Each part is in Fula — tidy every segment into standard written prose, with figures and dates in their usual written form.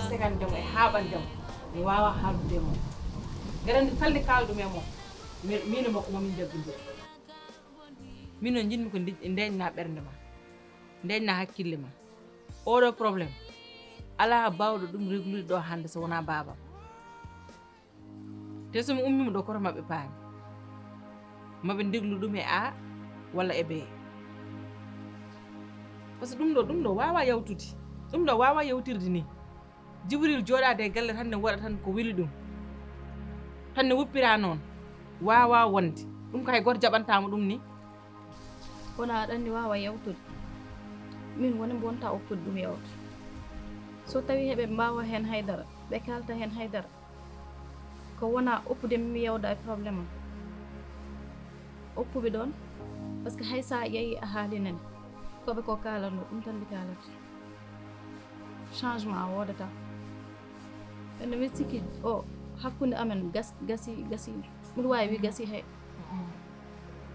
sekandemo e haɓandemo mi wawa haaldude mo garandi falde kaldume mo min e makko momin jaggudira min no jinmi ko ndeñna ɓernde ma ndeñna hakkille ma oɗo probléme ala bawɗo ɗum réglude ɗo hande so wona babam te somi ummima ɗo koto mabɓe paami maɓe deglu ɗum e A walla e B par ce que ɗum ɗo wawa yawtude ɗum ɗo wawa yawtirde ni Jibril jooɗade e galle tan ne waɗa tan ko weli ɗum tan ne wuppira noon wawa wonde ɗum ko hay goto jaɓantama ɗum ni wona aɗa andi wawa yawtude min woni mo wonta oppude ɗum yawta so tawi heɓe mbawa hen haydara ɓe kalta hen haydara ko wona oppude mi yawda e probléme am oppuɓe ɗon par ce que hay sa yeeyi a haalinani koɓe ko kalanno ɗum tan ɓe kalata changement wodata ene mi sikki o hakkude amen gasi mbiɗa wawi wi gasi hay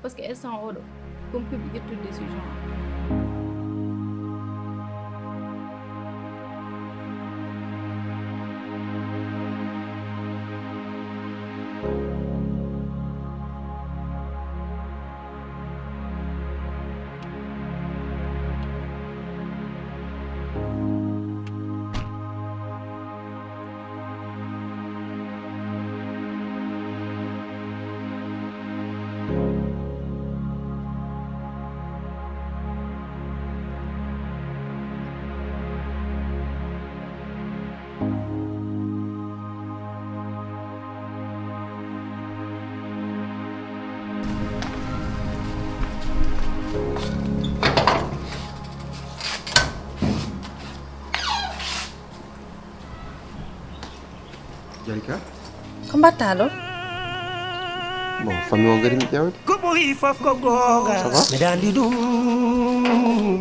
par ce que instant oɗo komi puɓi ƴettude décision Jalika ko mbatta ɗo bon famille o gari mi ƴewde ko ɓoyi fof ko gonga mi dandi ɗum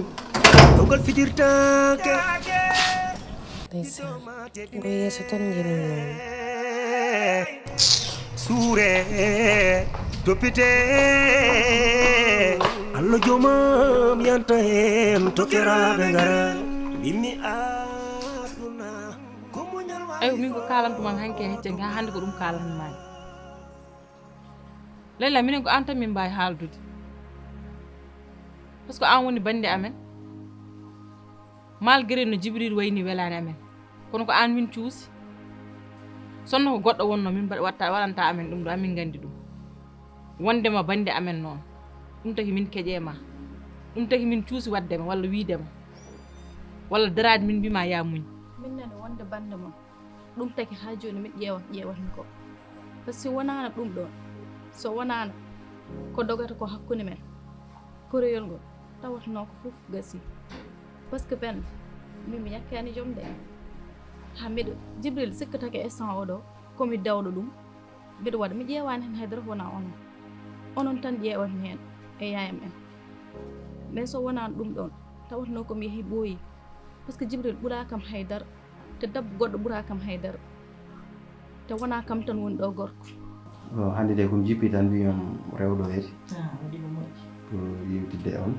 ɗogol fijirtake ndeysan ngo yeeso tan jinmi suure toppite Allah jomam yanta hen tokeraɓe gara mimmi aduna ko muñal ayo min ko kalantuma hanke hecce ha hande ko ɗum kalanmani Layla minen ko an tan min mbawi haaldude par ce que an woni bande amen malgré no Jibril wayni welani amen kono ko an min cuusi sonno ko goɗɗo wonno min waɗanta amen ɗum ɗo amin gandi ɗum wondema bande amen noon ɗum taki min keƴema ɗum taki min cuusi waddema walla wiidema walla darade min mbima ya muñ min nane wonde bande mon ɗum taki ha joni miɗa ƴewatmi ko par ce que wonano ɗum ɗon so wonano ko dogata ko hakkude men koroyol ngol tawatano ko fof gasi par ce que ɓen min mi yakkani joom de ha mbiɗa Jibril sikkatake instant oɗo komi dawɗo ɗum mbiɗa waɗa mi ƴewani hen haydara wona onon tan ƴewatmi hen e yayam en mais so wonano ɗum ɗon tawatano komi yeehi ɓooyi par ce que Jibril ɓuura kam haydara te dabbo goɗɗo ɓuura kam haydara te wona kam tan woni ɗo gorko hande de komi jippi tan mbiyam rewɗo heeti pour yewtidde e on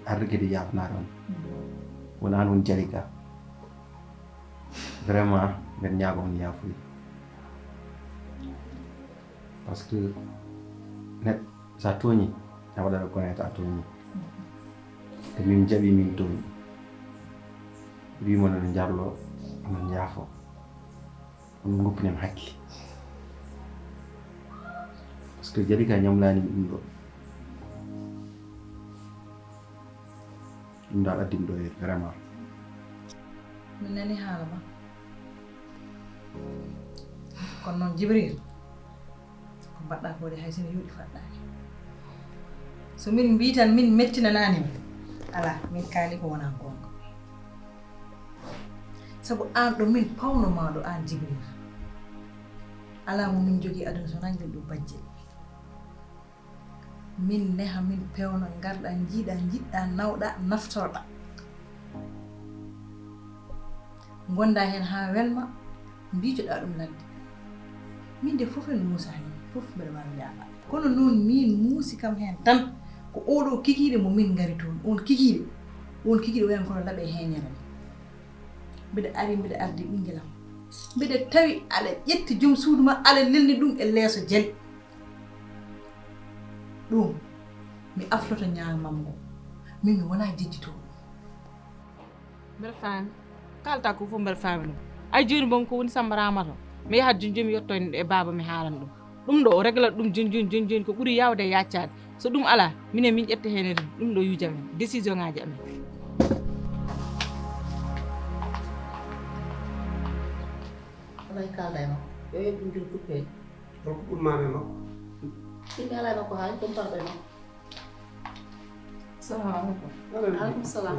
arde kadi yabnade on wona an woni Jalika vraiment mbeɗa ñaago on yaafuya par ce que neɗɗo sa tooñi a waɗa reconnaître a tooñi te min jaɓi min tooñi wimo nono jarlo onon jaafo onon goppinem hakkille par ce que Jalika ñamlanimi ɗum ɗo ɗum dal addimi ɗo heedi vraiment min nani haala ma kono noon Jibril ko mbaɗɗa ko de hay sene yuuɗi faɗɗaki so min mbi tan min mettinananima ala min kaali ko wona gonga sabu an ɗo min pawnoma ɗo an Jibril ala mo min jogui aduna so nangel ɗo bajje min neha min pewna garɗa jiiɗa jiɗɗa nawɗa naftorɗa gonda hen ha welma mbijoɗa ɗum ladde min de fof en muusa hen fof mbeɗa wawi yaɓa kono noon min muusi kam hen tan ko oɗo kikiɗe mo min gari toon on kikiɗe wayan kono laaɓe heñere mbiɗa ari mbiɗa ardi ɓingelam mbiɗa tawi aɗa ƴetti joom suudu ma aɗa lelni ɗum e leeso jeli ɗum mi afloto ñaamam ngo min mi wona jejjitoo mbeɗa faami kalta ko fof mbeɗa faami ɗum ay joni bon ko woni Samba Ramata mi yahat joni joni mi yettoyno e baba mi haalan ɗum ɗo o régla ɗum joni ko ɓuuri yawde e yaccade so ɗum ala minen min ƴetta hen ɗum ɗo yuuji amen décision ngaji amen alay kalda e makko yo yeɓ ɗum joni kuppeji holko ɓurmami e makko ɗimɓe ala e makko haali ɗum parɗo e makko salamu aleykum aleykum salam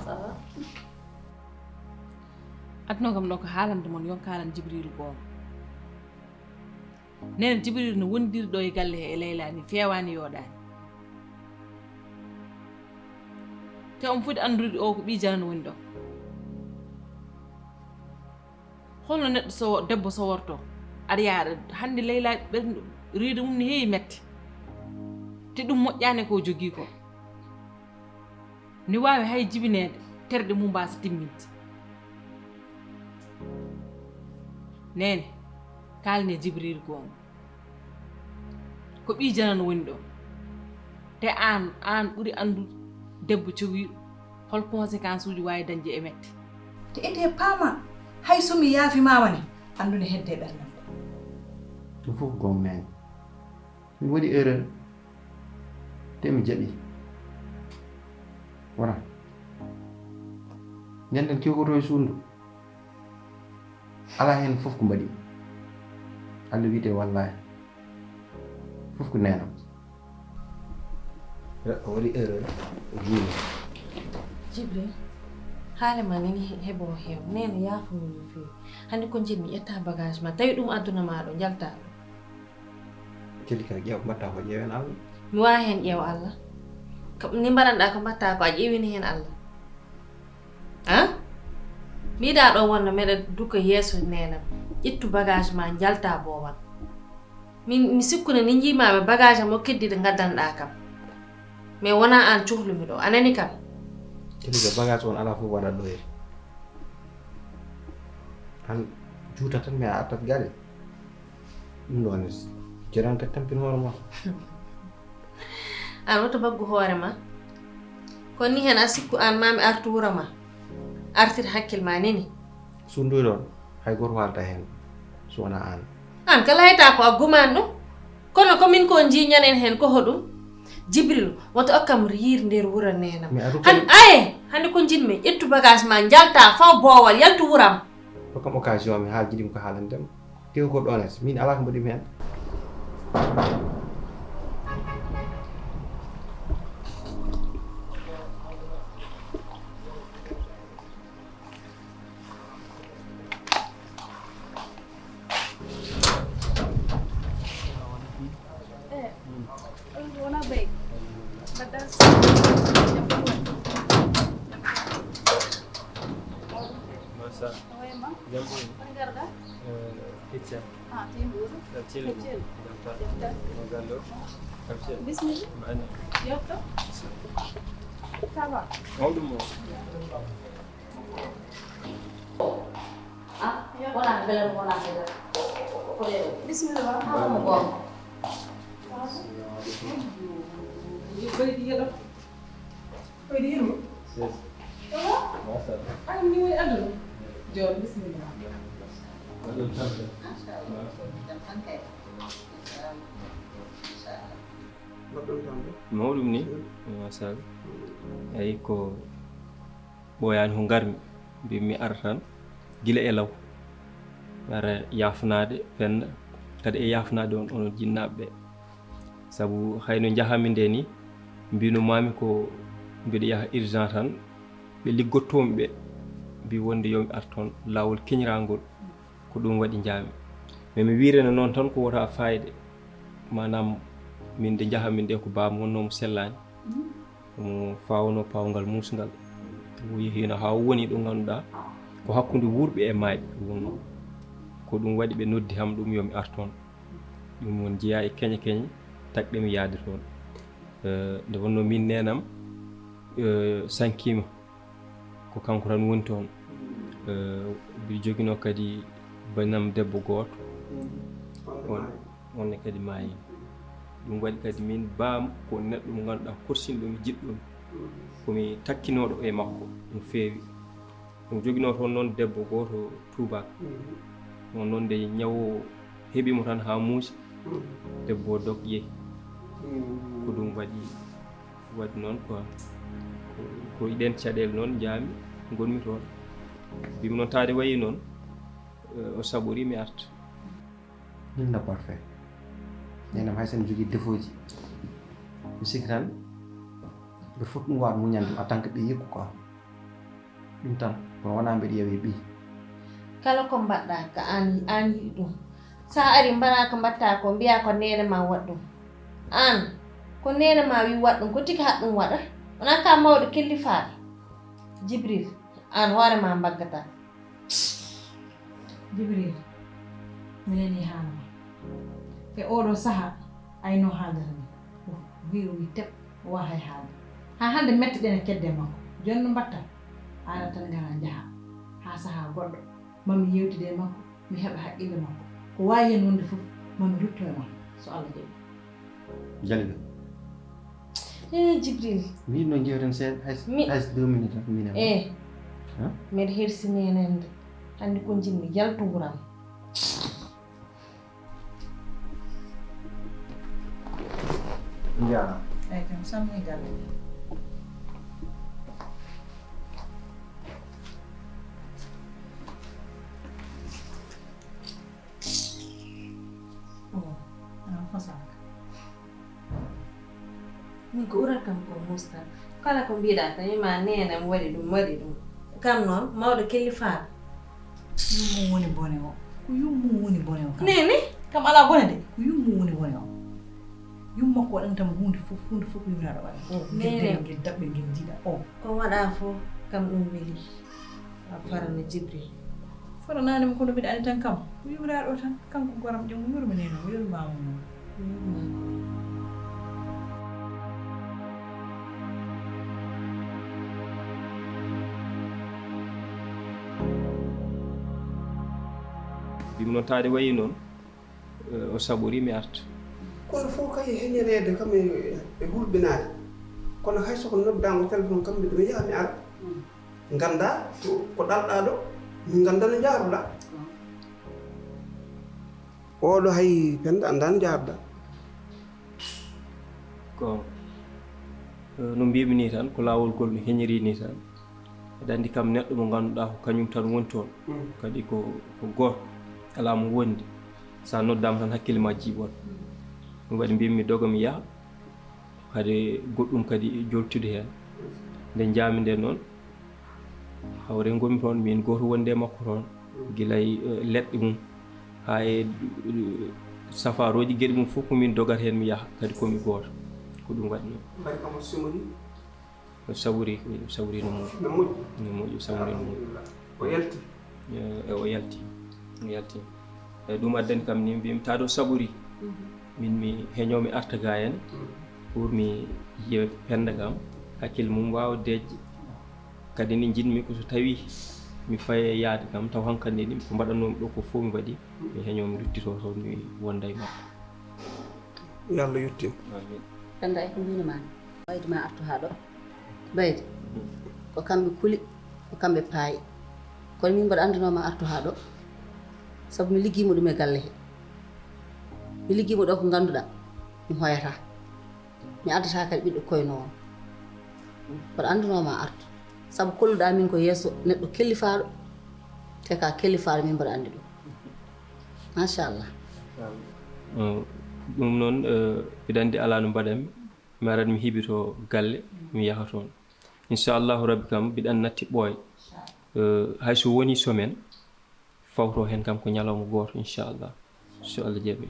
ça va aduna kam ɗo ko haalande mon yon kalan Djibril goonga nene Djibril no wondiri ɗo e galle he e Leyla ni fewani yoɗani te on foti andude o ko ɓi janano woni ɗo holno neɗɗo so debbo soworto aɗa yaaɗa hande Leyla riide mum ne heewi mette te ɗum moƴƴani ko jogui ko ni wawi hay jibinede terɗe mum mbasa timminde nene kalne Djibril goonga ko ɓi janano woni ɗo te an ɓuuri andude debbo cowiɗo hol conséquence uji wawi dañde e mette te ete paama hay somi yaafimama ni andude hedde ɓerdam ɗum fof gon men min waɗi erreur te mi jaɓi wona ñanden kewkoto e suudu ala hen fof ko mbaɗi Allah wiyete wallahi fof ko nenam o waɗi erreur juuni Djibril haale ma nani heɓo heew nene yaafumi no feewi hannde ko jiɗmi ƴetta bagage ma tawi ɗum adduna ma ɗo jalta ɗo kadi ka ƴeew mbatta ko ƴeewen Allah mi wawi hen ƴeew Allah ni mbaɗanɗa ko mbatta ko a ƴeewini hen Allah han mbiɗa ɗo wonno meɗa duka yeeso nenam ƴettu bagage ma jalta boowal mi sikkune ni jiimaɓe bagage am o keddiɗo gaddanɗa kam mais wona an cuhlumi ɗo anani kam kadi ka bagage on ala fof waɗat ɗo heri an juuta tan mais a attat gaɗe ɗum ɗo ne jiran kadi tampin hoore ma an woto baggu hoore ma kono ni hen a sikku an mami artu wuro ma artir hakkille ma nini sunduy ɗon hay goto walta hen so wona an kala hayta ko a guman ɗum kono komin ko jiñanen hen ko hoɗum Djibril woto okkam yiir nder wuro nenam hande ko jinmi ƴettu bagage ma jalta faw boowal yaltu wuram hokkam occasion mi haal jiɗimi ko haalandema tew ko ɗon es min ala ko mbaɗimi hen Bismillah. Yotto. Ça va. wona beele wona beele Bismillah. mo gom mawɗum ni masal eyi ko ɓooyani ko garmi mbimi ara tan gila e law ara yafnade penda kadi e yafnade on onon jinnaɓe ɓe saabu hayno jahami nde ni mbino mami ko mbiɗa yaha urgent tan ɓe liggottomi ɓe mbi wonde yomi ar toon lawol keñirangol ko ɗum waɗi jaami mais mi wirene noon tan ko wota fayde manam min de jahami nde ko bam wonnomo sellani mo fawno pawgal musgal o yehino ha woni ɗo ganduɗa ko hakkude wurɓe e mayɓe wonno ko ɗum waɗi ɓe noddi ham ɗum yomi ar toon ɗum won jeeya e keñe keñe tagɗemi yaade toon nde wonno min nenam sankima ko kanko tan woni toon mbiɗo joguino kadi banam debbo gooto onne kadi maayi ɗum waɗi kadi min baam ko neɗɗo mo ngannduɗaa korsinɗo mi jiɗɗo komi takkinoɗo e makko no feewi omo joginoo toon noon debbo gooto tuubak on noon nde ñawo heɓimo tan haa muusi debbo o dog yehi ko ɗum waɗi noon ko iɗen caɗeele noon jaami gonmi toon mbimi noon taade wayi noon o saɓori mi arta minna parfait nenam hay sen jogii défaut ji mi sikki tan ɓe fof ɗum wawa muñande en tant que ɓe yikku quoi ɗum tan kono wona mbeɗa ƴeewi ɓi kala ko mbaɗɗa ko an yiɗi ɗum sa ari mbaɗa ko mbatta ko mbiya ko nene ma waɗ ɗum an ko nene ma wi waɗ ɗum ko tigi haɗ ɗum waɗa wona ka mawɗo kellifaɗo Jibril an hoore ma mbaggata Jibril minen yi haalama e oɗo saaha ayno haaldata ni wi teɓ wa hay haalde ha hande metteɗen e kedde makko joni no mbatta ana tan gara jaaha ha saaha goɗɗo mami yewtide e makko mi heɓa haqqille makko ko wawi hen wonde fof mami rutto e makko so Allah jaɓi Jalil Jibril mi no jewten seeɗa hay 2 minutes tan minen mbeɗa hersini henende hande ko jinmi jaltuguram jara eyyi kam samni galle min ko ɓurat kam ko musta kala ko mbiɗa tan wima nene mi waɗi ɗum kam noon mawɗo kellifaɗo yummum woni bone o ko yummum woni bone o kam nene kam ala bone de ko yummum woni bone o yumma ko waɗantama hunde fof ko yumiraɗo waɗa nene guel daɓɓe guel jiiɗa o ko waɗa fof kam ɗum weeli a farana Jibril farananima kono mbiɗa andi tan kam ko yumiraɗo tan kanko goram ƴem yurmi neno yurmama noon mbimi noon taade wayi noon o saɓori mi arta kono fof kay heñereede kam e hulɓinaade kono hay soko noddaama téléphone kam mbiɗo yaha mi ara ngannda ko ɗalɗaa ɗo min ngannda no njaaruɗaa oɗo hay penda annda no njaaruɗaa ko no mbimi ni tan ko laawol ngol mi heñiri ni tan eɗa anndi kam neɗɗo mo ngannduɗaa ko kañum tan woni toon kadi ko gooto alaa mo wondi so a noddaama tan hakkille ma jiiɓoto ɗum waɗi mbimi mi doga mi yaha kadi goɗɗum kadi joltude heen nde jaami nde noon hawre ngonmi toon min gooto wondi e makko toon gila e leɗɗe mum haa e safaruuji geɗe mum fof komin dogata heen mi yaha kadi komi gooto ko ɗum waɗi noon mbari kamo simoni o saɓori no moƴƴi saɓori no moƴƴi o yalti o yalti eyi ɗum addani kam ni mbimi taado saɓori min mi heñomi arta ga en pour mi yiya penda kam hakkille mum wawa dejje kadi ni jinmi ko so tawi mi faye yaade kam taw hankkandi ni ko mbaɗannomi ɗo ko fof mi waɗi mi heñomi ruttito toon mi wonda e makko yo Allah yettin penda e ko mbinoma baydi ma artu ha ɗo baydi ko kamɓe kuli ko kamɓe paayi kono min mbaɗa andanoma artu ha ɗo saabu mi liggimo ɗum e galle he mi liggimo ɗo ko ngannduɗa mi hoyata mi addata kadi ɓiɗɗo koynowo mbaɗa andanoma artu saabu kolluɗa min ko yeeso neɗɗo kellifaɗo te ka kellifaɗo min mbaɗa andi ɗum machallah ɗum noon mbiɗa anndi ala no mbaɗanmi mi arat mi hiɓito galle mi yaha toon inchallahu rabbi kam mbiɗa anndi natti ɓooya hay so woni semaine fawto heen kam ko ñalawma gooto inchallah so Allah jaɓi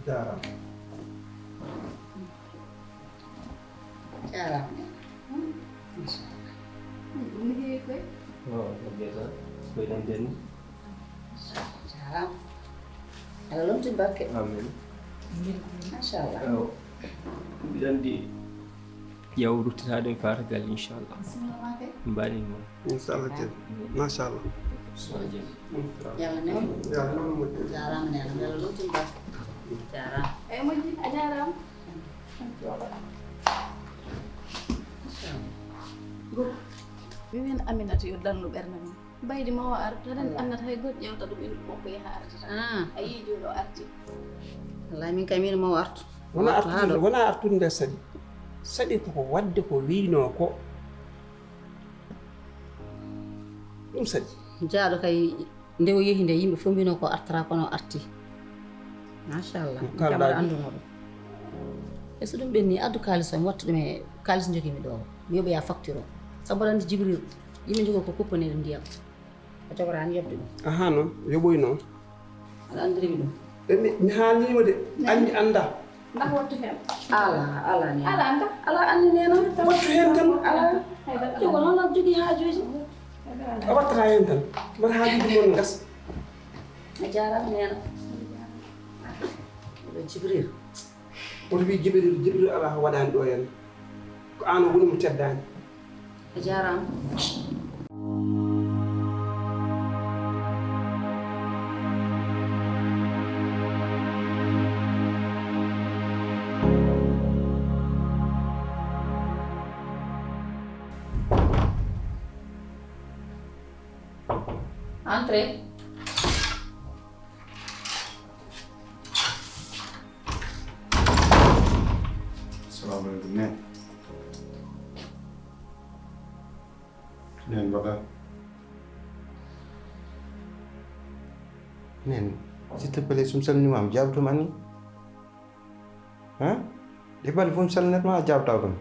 jarama jarama ɗum ne heewi koye Biasa. Badan den. Jaram. Allah lomtin barke. Amin. Mashallah. Bidan di yaw ruttinaɗo e fatagal inchallah. Bismillah kay. Mbaɗin ma. Inshallah te. Mashallah. Yalla ne. Yalla non mo. Jaram ne Allah lomtin barke. Jaram. eyi moƴƴi a jarama go mi wiyan Aminata yo dallu ɓernde mum baydi ma o arta tan Aminata hay goto ƴewta ɗum ina makko yaha ardata a yii joni o arti Wallahi min kam min mo artu. Wona artude saɗi. Saɗi koko wadde ko wiino ko. Ɗum saɗi. Jaaɗo kay nde o yehi nde yimɓe fof mbino ko artara kono arti. Machallah. Kamɓe anduno ɗum. E so ɗum ɓenni addu kalis o mi watta ɗum e kalis jogimi ɗo o. Mi yoɓoya facture o. Sabu aɗa andi Jibril yimɓe jogo ko kuppanede ndiyam. O jogorani yobde ɗum. Aha noon yoɓoy noon. Aɗa andirimi ɗum. Mi haalnima de andi anda. ndax wattu hen Ala ni. ala anda Ala andi nena. Wattu hen tan. Ala. Jogo noon aɗa jogui haajuji. A wattata hen tan. Mbaɗa haajuji mon gas. A jarama nena. Oɗo Jibril. Oto wi Jibril ala waɗani ɗo henna. Ko an woni mo teddani. A jarama. Entrez. Assalamualaikum Nen. Nen mbaɗa. Nen, s'il te plaît sum salminima am jabtuma ni. Han? Ɗeɓɓali fof mi salminatma a jabtaw ɗum.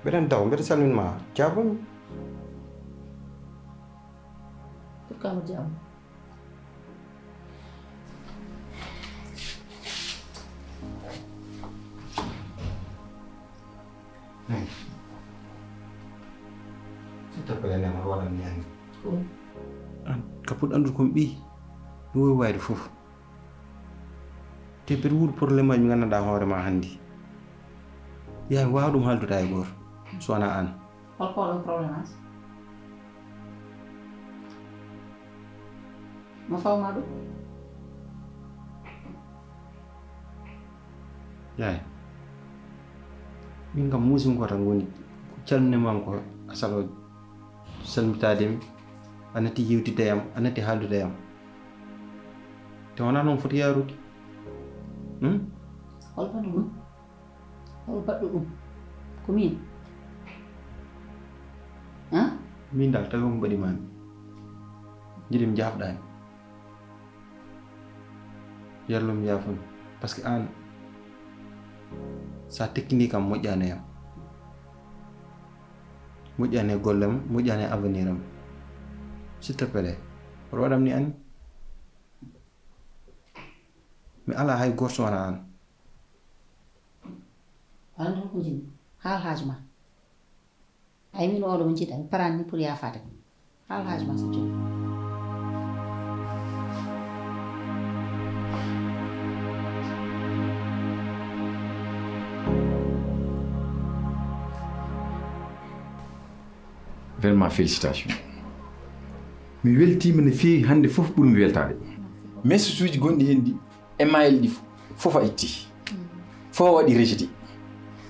Mbeɗen daw mbeɗa salminma jabami. Pourquoi mo jam? Nen. S'il te plaît Nen aɗa waɗan ñande. An ka puɗɗo andude komi ɓii mi wowi wayde fof. Te mbeɗa wuuɗi probléme aji mi gandanɗa hoore ma hanndi. Ya mi wawa ɗum haaldude hay goto so wona an. Holko ɗum probléme as? Mo fawma ɗum? Yaay min kam muusin ko tan woni ko calminimam ko asalo salmitademi a natti yewtidde yam a natti haaldude yam te wona noon foti yarude. Hol baɗɗo ɗum? Hol baɗɗo ɗum? Ko min? Min dal tawi ko mbaɗimami jiɗi mi jafɗani yallum yafumi par ce que an sa tekkini kam moƴƴani yam moƴƴani e gollem moƴƴani e avenir am s'il te plaît oɗo waɗam ni anni mi ala hay goto so wona an. Wala ko jinmi haal haaju ma ay min oɗo mo jiɗa mi parani ni pour yafade haal haaju ma so jogi. Vraiment félicitations. Mi weltima no feewi hande fof ɓuuri mi weltade. Message uji gonɗi hen ɗi e mayel ɗi fof a itti. Fof a waɗi rejeté.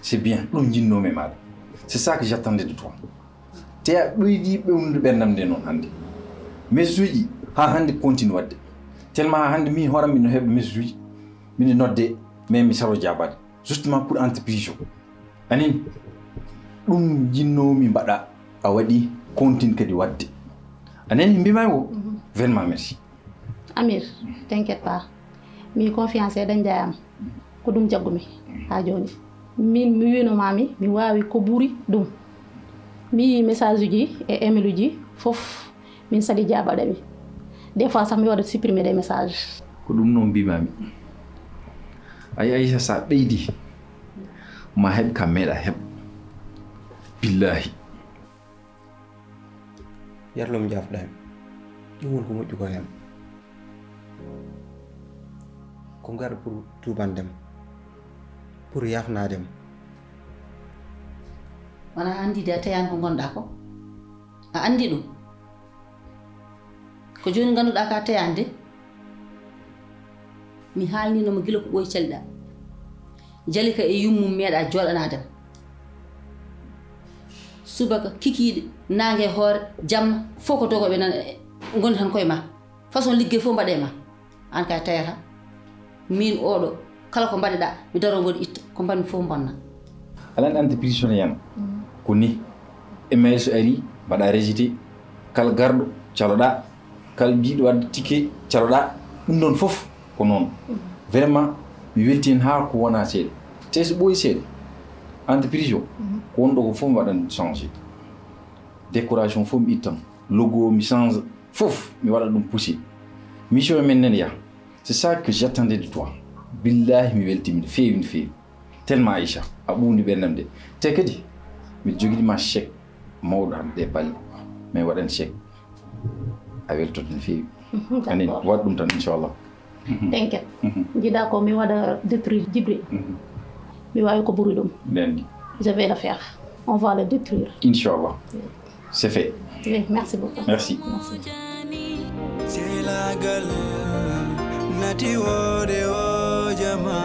C'est bien, ɗum jinnomi e maɗa. C'est ça que j'attendais de toi. Te a ɓeydi ɓewnude ɓerdam nde noon hande. Message uji ha hande continue wadde. Tellement ha hande min horam mino heɓa message uji mine nodde mais mi saro jabade. Justement pour entreprise o. Anini ɗum jinnomi mbaɗa a waɗi continue kadi wadde. Anani mbimay wo vraiment merci. Amir t'inquiète pas mi confiance e dañde am ko ɗum jaggumi ha joni min mi winomami mi wawi ko ɓuuri ɗum mi yi message uji e email uji fof min sadi jabaɗami des fois sax mi waɗa supprimer des messages. Ko ɗum noon mbimami ay Aïcha sa ɓeydi ma heɓ kam meeɗa heɓ billahi yarlom jafɗami ɗum woni ko moƴƴi ko hen ko ngar pour tubandem pour yafnadem wona andide a teyani ko gonɗa ko a andi ɗum ko joni ganduɗa ka teyande mi haalninomo gila ko ɓooyi caliɗa jalika e yummum meeɗa joɗanadem subaka kikiɗe nangue e hoore jamma fof ko dogoɓe nan gondi tan koye ma façon liggey fof mbaɗe ma an kay teyata min oɗo kala ko mbaɗeɗa mi daro mboɗo itta ko mbanmi fof bonna alan entreprise sono yan ko ni email so ari mbaɗa rejeté kala garɗo caloɗa kala jiiɗo wadde ticket caloɗa ɗum ɗon fof ko noon vraiment mi welti hen ha ko wona seeɗa te so ɓooyi seeɗa entreprise o ko wonɗo ko fof mi waɗan changé décoration fof mi ittan logo mi change fof mi waɗa ɗum poussé mission men nen ya c'est ça que j'attendais de toi billahi mi weltimi no feewi tellement Aïcha a ɓuundi ɓerdam de te kadi miɗo joguiɗima chèque mawɗo han ɗe balle mais waɗan chèque a weltoto no feewi anin waɗ ɗum tan inchallah t'inquiète jiiɗa ko mi waɗa détruire Djibril mi wawi ko ɓuri ɗum ndendi je vais le faire on va le détruire inchallah c'est fait oui merci beaucoup merci Silagal nati wode o jama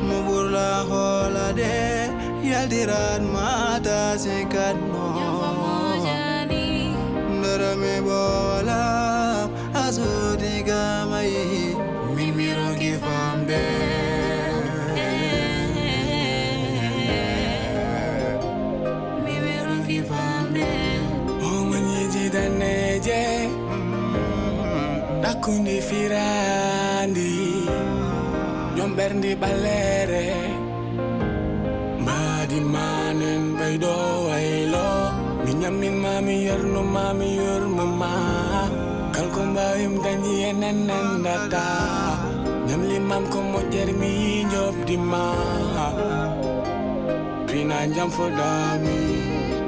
Muburla holade yaldiran mata sekadno Ndarame bola azudi gamai mimiro gifamde Mimiro gifamde Omanyiji daneje Dakundi firandi Nyomberndi balere Mbadi manen baydo waylo Minyamin mami yerno mami yurmama Kalko mbayum danyi enen data Nyamli mam ko mojer mi njob di ma Pina njam fodami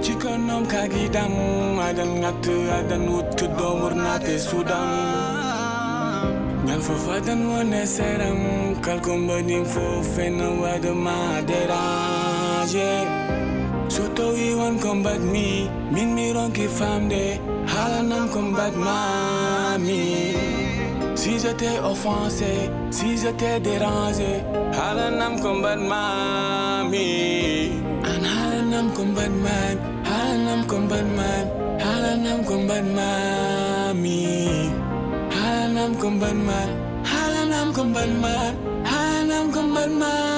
Chikonom kagidam adan ngat adan wut domur nate sudam Nyan fofadan wane seram kalkom badim fofen wada ma déranger Soto iwan combat mi min mi ronki famde halanan combat mami Si j'étais offensé, si j'étais dérangé halanam combat mami An halanam combat man halanam combat man halanam combat mami Halanam combat man halanam combat man halanam combat man